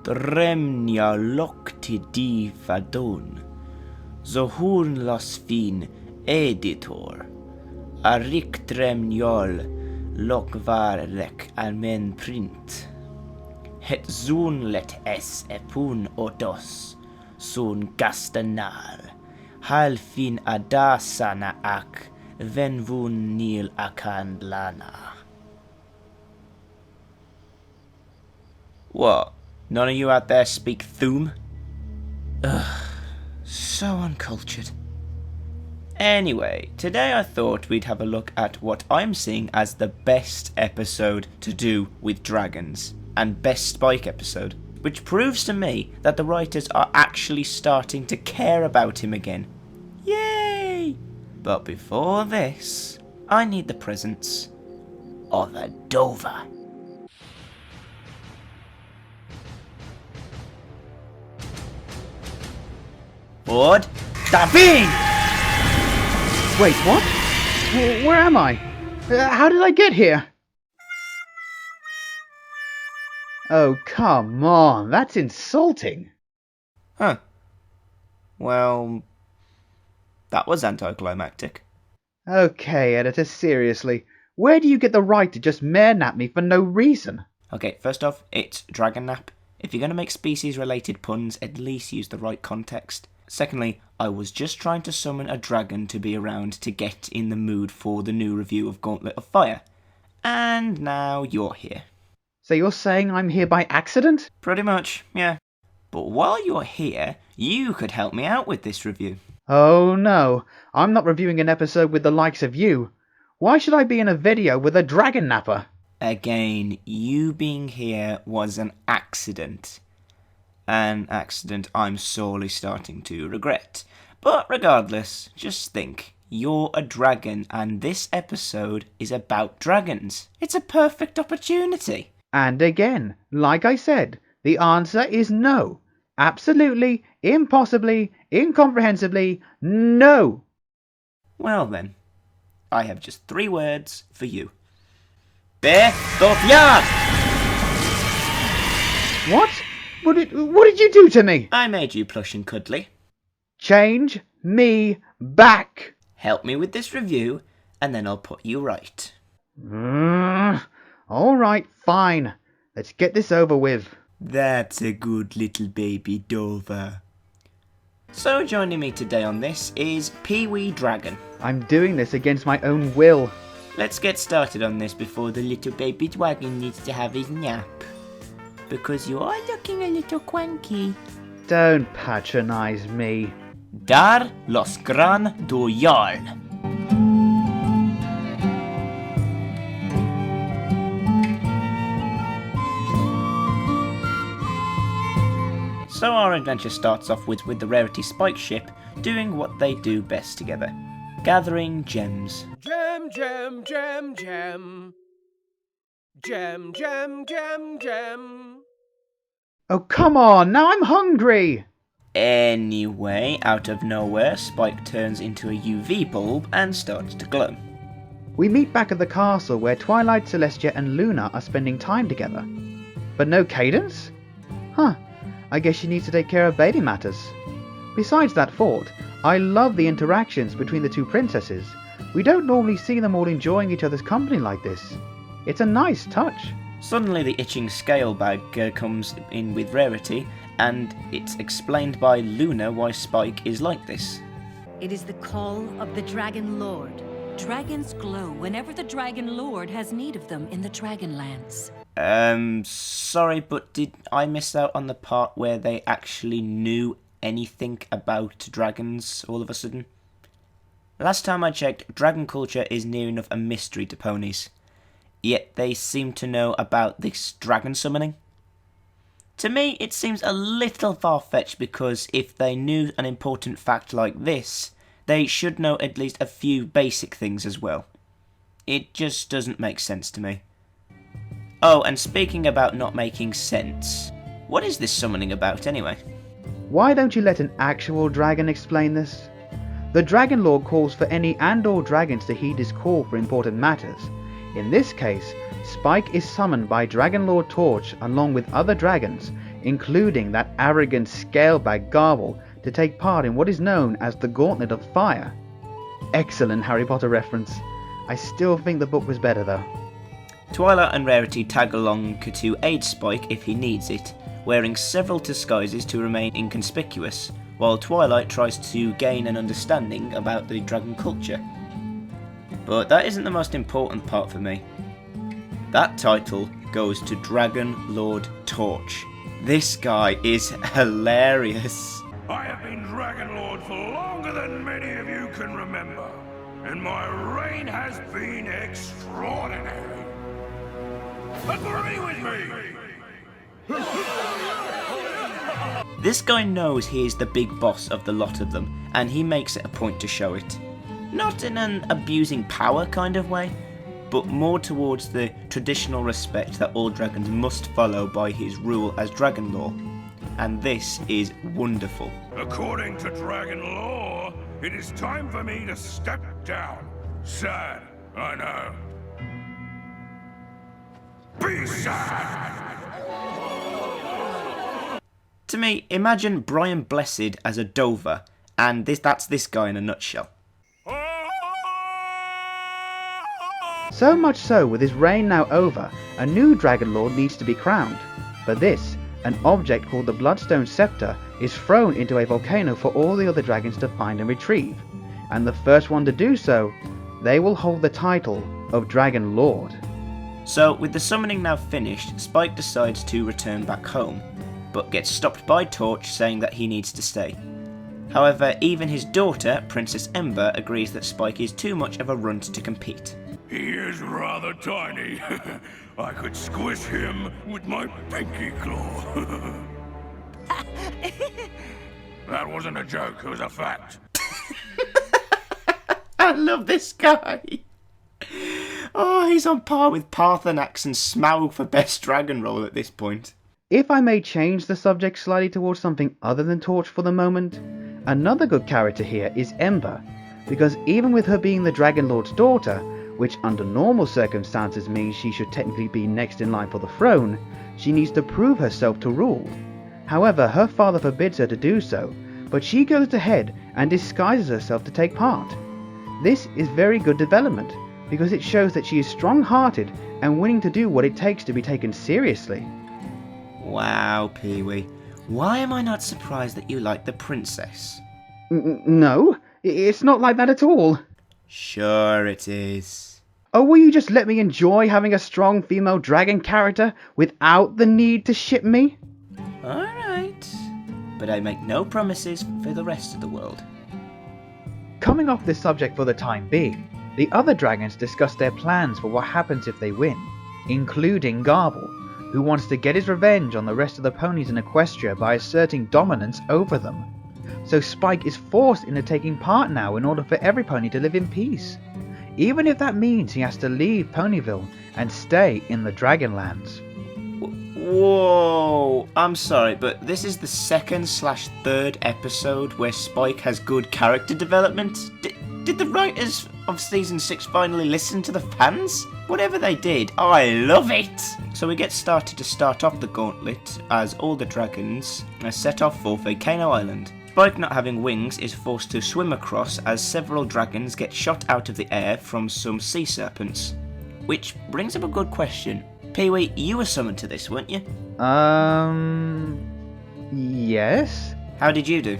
Dremnia lokti di fadon. Zohun los fin editor. Arik dremniol lokvarek almen print. Het zoon let es epun odos. Zoon gastanal. Halfin adasana ak. Venvun nil akan lana. What? None of you out there speak Thum? Ugh, so uncultured. Anyway, today I thought we'd have a look at what I'm seeing as the best episode to do with dragons, and best Spike episode, which proves to me that the writers are actually starting to care about him again. Yay! But before this, I need the presence of a Dover. Lord Davin! Wait, what? Where am I? How did I get here? Oh, come on, that's insulting. Huh. Well, that was anticlimactic. Okay, editor, seriously. Where do you get the right to just mare nap me for no reason? Okay, first off, it's Dragon Nap. If you're going to make species-related puns, at least use the right context. Secondly, I was just trying to summon a dragon to be around to get in the mood for the new review of Gauntlet of Fire. And now you're here. So you're saying I'm here by accident? Pretty much, yeah. But while you're here, you could help me out with this review. Oh no, I'm not reviewing an episode with the likes of you. Why should I be in a video with a dragon napper? Again, you being here was an accident. An accident I'm sorely starting to regret. But regardless, just think, you're a dragon and this episode is about dragons. It's a perfect opportunity. And again, like I said, the answer is no. Absolutely, impossibly, incomprehensibly, no. Well then, I have just 3 words for you. Bertha! What? What did you do to me? I made you plush and cuddly. Change me back. Help me with this review, and then I'll put you right. Alright, fine. Let's get this over with. That's a good little baby Dover. So joining me today on this is Peewee Dragon. I'm doing this against my own will. Let's get started on this before the little baby dragon needs to have his nap. Because you are looking a little quanky. Don't patronize me. Dar los gran do yarn. So our adventure starts off with the Rarity Spike ship doing what they do best together. Gathering gems. Gem, gem, gem, gem. Gem, gem, gem, gem. Oh, come on, now I'm hungry. Anyway, out of nowhere, Spike turns into a UV bulb and starts to glow. We meet back at the castle where Twilight, Celestia and Luna are spending time together. But no Cadence? Huh, I guess she needs to take care of baby matters. Besides that thought, I love the interactions between the two princesses. We don't normally see them all enjoying each other's company like this. It's a nice touch. Suddenly the itching scale bag comes in with Rarity, and it's explained by Luna why Spike is like this. It is the call of the Dragon Lord. Dragons glow whenever the Dragon Lord has need of them in the Dragonlands. Sorry, but did I miss out on the part where they actually knew anything about dragons all of a sudden? Last time I checked, dragon culture is near enough a mystery to ponies. Yet they seem to know about this dragon summoning. To me, it seems a little far-fetched because if they knew an important fact like this, they should know at least a few basic things as well. It just doesn't make sense to me. Oh, and speaking about not making sense, what is this summoning about anyway? Why don't you let an actual dragon explain this? The Dragon Lord calls for any and all dragons to heed his call for important matters. In this case, Spike is summoned by Dragon Lord Torch along with other dragons including that arrogant scalebag Garble, to take part in what is known as the Gauntlet of Fire. Excellent Harry Potter reference. I still think the book was better though. Twilight and Rarity tag along to aid Spike if he needs it, wearing several disguises to remain inconspicuous, while Twilight tries to gain an understanding about the dragon culture. But that isn't the most important part for me. That title goes to Dragon Lord Torch. This guy is hilarious. I have been Dragon Lord for longer than many of you can remember, and my reign has been extraordinary. Agree with me! This guy knows he is the big boss of the lot of them, and he makes it a point to show it. Not in an abusing power kind of way, but more towards the traditional respect that all dragons must follow by his rule as Dragon Law. And this is wonderful. According to dragon law, it is time for me to step down. Sad, I know. Be sad! To me, imagine Brian Blessed as a Dover, and that's this guy in a nutshell. So much so, with his reign now over, a new Dragon Lord needs to be crowned. For this, an object called the Bloodstone Scepter is thrown into a volcano for all the other dragons to find and retrieve, and the first one to do so, they will hold the title of Dragon Lord. So, with the summoning now finished, Spike decides to return back home, but gets stopped by Torch saying that he needs to stay. However, even his daughter, Princess Ember, agrees that Spike is too much of a runt to compete. He is rather tiny. I could squish him with my pinky claw. That wasn't a joke, it was a fact. I love this guy. Oh, he's on par with Parthenax and Smaug for best dragon role at this point. If I may change the subject slightly towards something other than Torch for the moment, another good character here is Ember, because even with her being the Dragon Lord's daughter, which under normal circumstances means she should technically be next in line for the throne, she needs to prove herself to rule. However, her father forbids her to do so, but she goes ahead and disguises herself to take part. This is very good development, because it shows that she is strong-hearted and willing to do what it takes to be taken seriously. Wow, Peewee. Why am I not surprised that you like the princess? No, it's not like that at all. Sure it is. Oh, will you just let me enjoy having a strong female dragon character without the need to ship me? Alright. But I make no promises for the rest of the world. Coming off this subject for the time being, the other dragons discuss their plans for what happens if they win, including Garble, who wants to get his revenge on the rest of the ponies in Equestria by asserting dominance over them. So Spike is forced into taking part now in order for every pony to live in peace, even if that means he has to leave Ponyville and stay in the Dragonlands. Whoa, I'm sorry, but this is the second/third episode where Spike has good character development? Did the writers of Season 6 finally listen to the fans? Whatever they did, I love it! So we get started to start off the Gauntlet as all the dragons are set off for Volcano Island. Spike, not having wings, is forced to swim across as several dragons get shot out of the air from some sea serpents. Which brings up a good question. Peewee, you were summoned to this, weren't you? Yes? How did you do?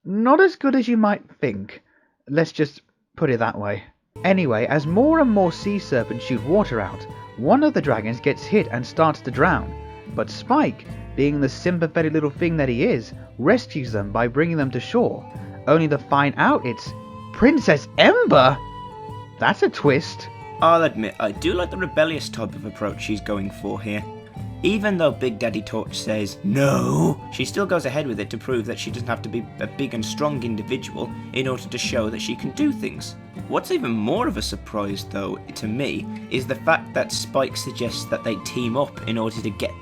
Not as good as you might think. Let's just put it that way. Anyway, as more and more sea serpents shoot water out, one of the dragons gets hit and starts to drown, but Spike, being the sympathetic little thing that he is, rescues them by bringing them to shore, only to find out it's Princess Ember! That's a twist. I'll admit, I do like the rebellious type of approach she's going for here. Even though Big Daddy Torch says no, she still goes ahead with it to prove that she doesn't have to be a big and strong individual in order to show that she can do things. What's even more of a surprise, though, to me, is the fact that Spike suggests that they team up in order to get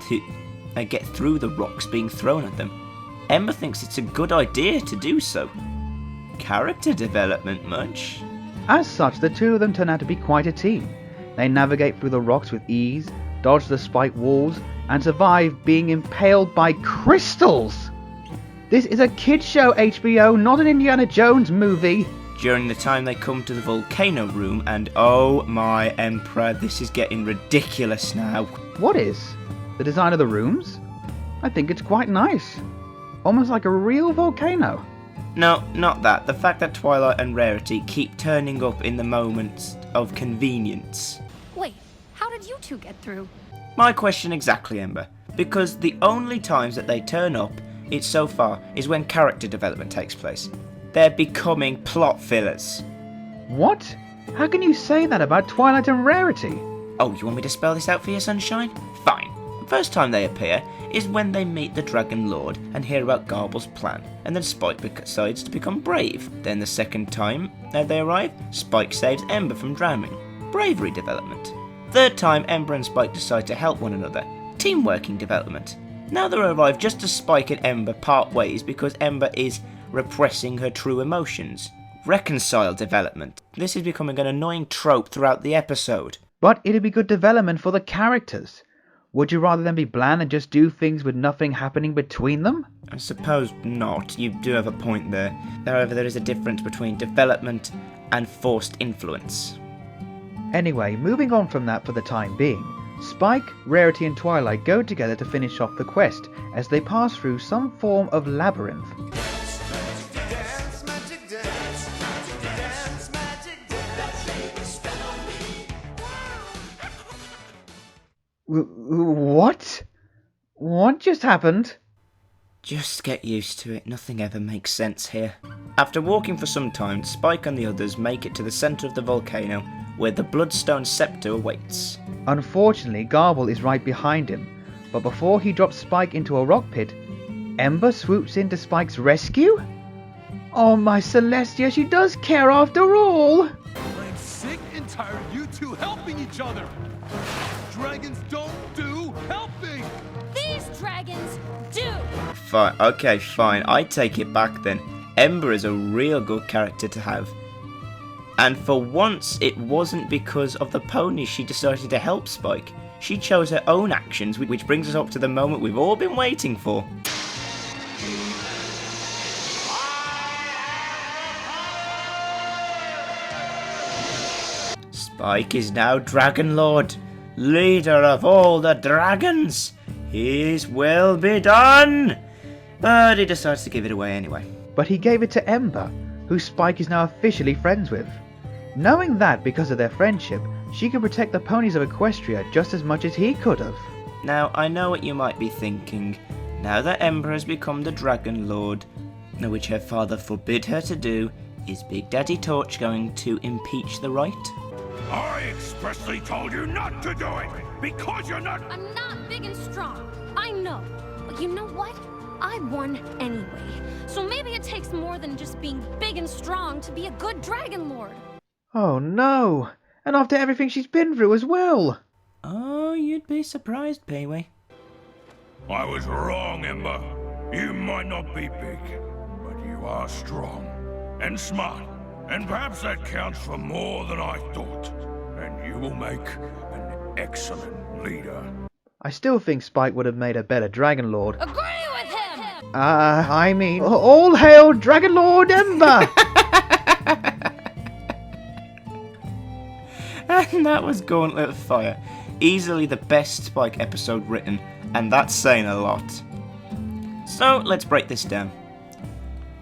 through the rocks being thrown at them. Ember thinks it's a good idea to do so. character development much. As such, the two of them turn out to be quite a team. They navigate through the rocks with ease, dodge the spiked walls, and survive being impaled by crystals! This is a kids show, HBO, not an Indiana Jones movie! During the time they come to the volcano room, and oh my Emperor, this is getting ridiculous now. What is? The design of the rooms? I think it's quite nice. Almost like a real volcano. No, not that. The fact that Twilight and Rarity keep turning up in the moments of convenience. Wait, how did you two get through? My question exactly, Ember. Because the only times that they turn up, it's so far, is when character development takes place. They're becoming plot fillers. What? How can you say that about Twilight and Rarity? Oh, you want me to spell this out for you, Sunshine? Fine. The first time they appear is when they meet the Dragon Lord and hear about Garble's plan, and then Spike decides to become brave. Then the second time they arrive, Spike saves Ember from drowning. Bravery development. Third time, Ember and Spike decide to help one another. Teamworking development. Now they arrive just as Spike and Ember part ways because Ember is repressing her true emotions. Reconcile development. This is becoming an annoying trope throughout the episode. But it'd be good development for the characters. Would you rather them be bland and just do things with nothing happening between them? I suppose not. You do have a point there. However, there is a difference between development and forced influence. Anyway, moving on from that for the time being, Spike, Rarity and Twilight go together to finish off the quest as they pass through some form of labyrinth. What? What just happened? Just get used to it, nothing ever makes sense here. After walking for some time, Spike and the others make it to the centre of the volcano, where the Bloodstone Scepter awaits. Unfortunately, Garble is right behind him, but before he drops Spike into a rock pit, Ember swoops in to Spike's rescue? Oh my Celestia, she does care after all! I'm sick and tired of you two helping each other. Dragons don't do helping. These dragons do! Fine, okay, fine, I take it back then. Ember is a real good character to have. And for once, it wasn't because of the ponies she decided to help Spike. She chose her own actions, which brings us up to the moment we've all been waiting for. Spike is now Dragon Lord, leader of all the dragons. His will be done! But he decides to give it away anyway. But he gave it to Ember, who Spike is now officially friends with. Knowing that because of their friendship, she could protect the ponies of Equestria just as much as he could have. Now, I know what you might be thinking. Now that Ember has become the Dragon Lord, which her father forbid her to do, is Big Daddy Torch going to impeach the right? I expressly told you not to do it, because you're not... I'm not big and strong. I know. But you know what? I won anyway. So maybe it takes more than just being big and strong to be a good Dragon Lord. Oh no! And after everything she's been through as well! Oh, you'd be surprised, Peewee. I was wrong, Ember. You might not be big, but you are strong and smart. And perhaps that counts for more than I thought. And you will make an excellent leader. I still think Spike would have made a better Dragon Lord. Agree with him! I mean, all hail Dragon Lord Ember! And that was Gauntlet of Fire. Easily the best Spike episode written, and that's saying a lot. So, let's break this down.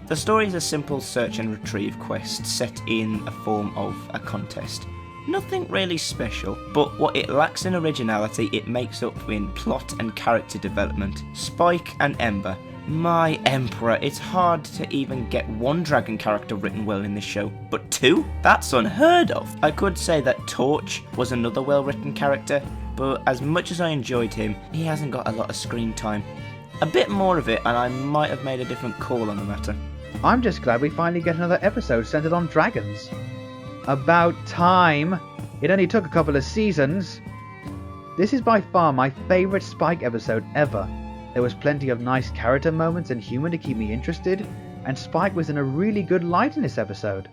The story is a simple search and retrieve quest set in a form of a contest. Nothing really special, but what it lacks in originality it makes up in plot and character development. Spike and Ember. My Emperor, it's hard to even get one dragon character written well in this show, but two? That's unheard of. I could say that Torch was another well written character, but as much as I enjoyed him, he hasn't got a lot of screen time. A bit more of it and I might have made a different call on the matter. I'm just glad we finally get another episode centered on dragons. About time! It only took a couple of seasons. This is by far my favourite Spike episode ever. There was plenty of nice character moments and humour to keep me interested, and Spike was in a really good light in this episode,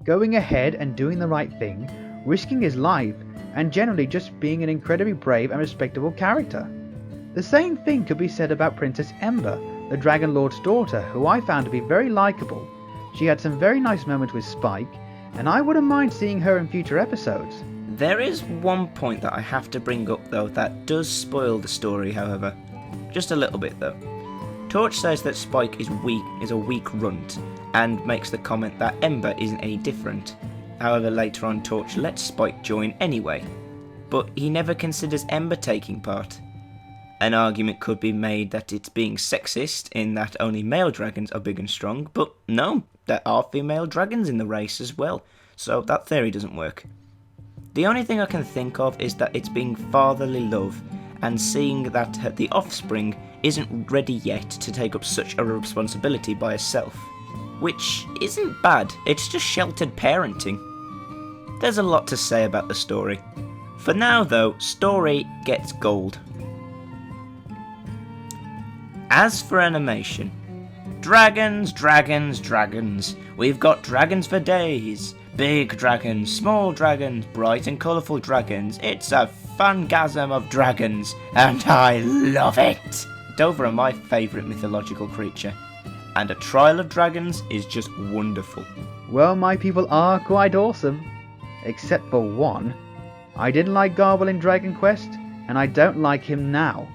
going ahead and doing the right thing, risking his life, and generally just being an incredibly brave and respectable character. The same thing could be said about Princess Ember, the Dragon Lord's daughter, who I found to be very likeable. She had some very nice moments with Spike, and I wouldn't mind seeing her in future episodes. There is one point that I have to bring up though that does spoil the story, however. Just a little bit though. Torch says that Spike is a weak runt, and makes the comment that Ember isn't any different. However, later on Torch lets Spike join anyway, but he never considers Ember taking part. An argument could be made that it's being sexist in that only male dragons are big and strong, but no, there are female dragons in the race as well, so that theory doesn't work. The only thing I can think of is that it's being fatherly love, and seeing that the offspring isn't ready yet to take up such a responsibility by herself. Which isn't bad, it's just sheltered parenting. There's a lot to say about the story. For now though, story gets gold. As for animation, dragons, dragons, dragons. We've got dragons for days. Big dragons, small dragons, bright and colourful dragons. It's a fangasm of dragons, and I love it! Dover are my favourite mythological creature, and a trial of dragons is just wonderful. Well, my people are quite awesome. Except for one. I didn't like Garble in Dragon Quest, and I don't like him now.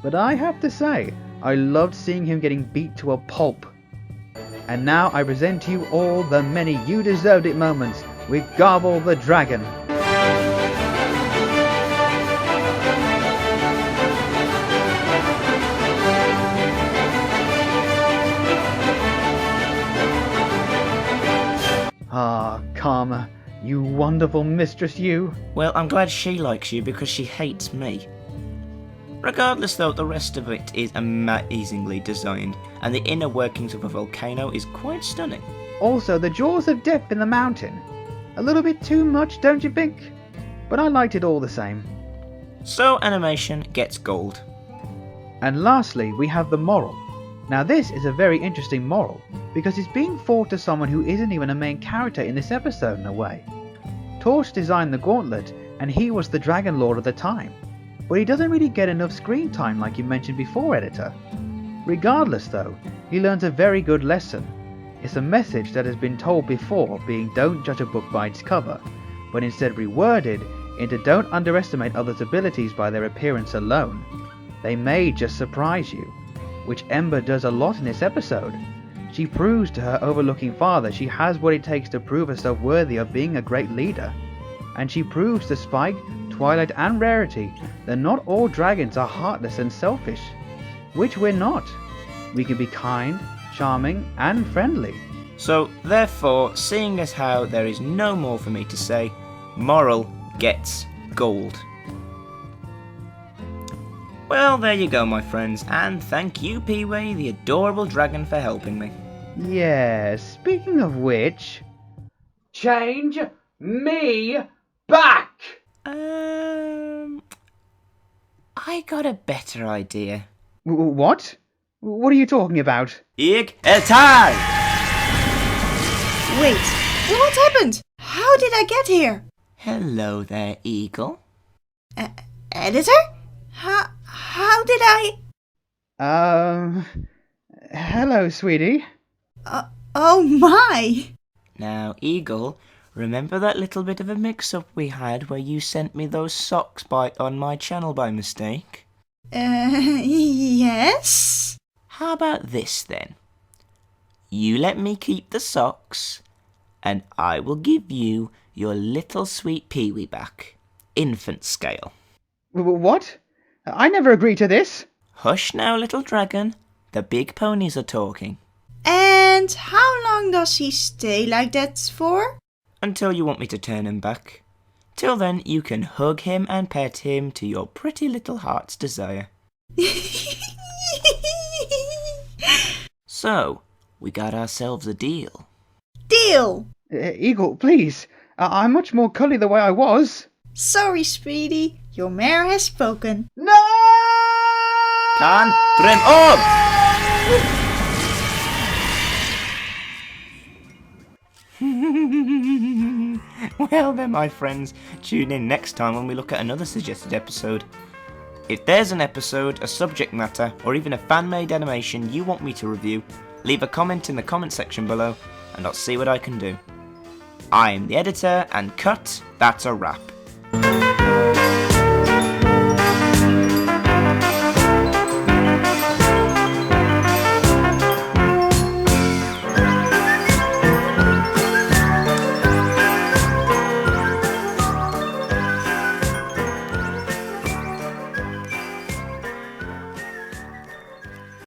But I have to say, I loved seeing him getting beat to a pulp. And now I present to you all the many you deserved it moments with Garble the Dragon. Ah, Karma, you wonderful mistress you. Well, I'm glad she likes you because she hates me. Regardless though, the rest of it is amazingly designed, and the inner workings of a volcano is quite stunning. Also, the jaws of death in the mountain. A little bit too much, don't you think? But I liked it all the same. So animation gets gold. And lastly, we have the moral. Now this is a very interesting moral, because it's being fought to someone who isn't even a main character in this episode in a way. Torch designed the Gauntlet, and he was the Dragon Lord at the time. But he doesn't really get enough screen time like you mentioned before, editor. Regardless though, he learns a very good lesson. It's a message that has been told before, being don't judge a book by its cover, but instead reworded into don't underestimate others' abilities by their appearance alone. They may just surprise you, which Ember does a lot in this episode. She proves to her overlooking father she has what it takes to prove herself worthy of being a great leader. And she proves to Spike, Twilight and Rarity that not all dragons are heartless and selfish. Which we're not. We can be kind, charming and friendly. So therefore, seeing as how there is no more for me to say, moral gets gold. Well, there you go my friends, and thank you Peewee, the adorable dragon, for helping me. Yeah, speaking of which... Change me back! I got a better idea. What? What are you talking about? Ik etai! Wait, what happened? How did I get here? Hello there, Eagle. Editor? How did I... Hello, sweetie. Oh my! Now, Eagle, remember that little bit of a mix-up we had where you sent me those socks on my channel by mistake? Yes? How about this then? You let me keep the socks, and I will give you your little sweet Peewee back. Infant scale. What? I never agreed to this. Hush now, little dragon. The big ponies are talking. And how long does he stay like that for? Until you want me to turn him back. Till then, you can hug him and pet him to your pretty little heart's desire. So, we got ourselves a deal. Deal! Eagle, please. I'm much more cuddly the way I was. Sorry, Speedy. Your mare has spoken. No! Kan trim op! Well then, my friends, tune in next time when we look at another suggested episode. If there's an episode, a subject matter, or even a fan-made animation you want me to review, leave a comment in the comment section below, and I'll see what I can do. I'm the editor, and cut, that's a wrap.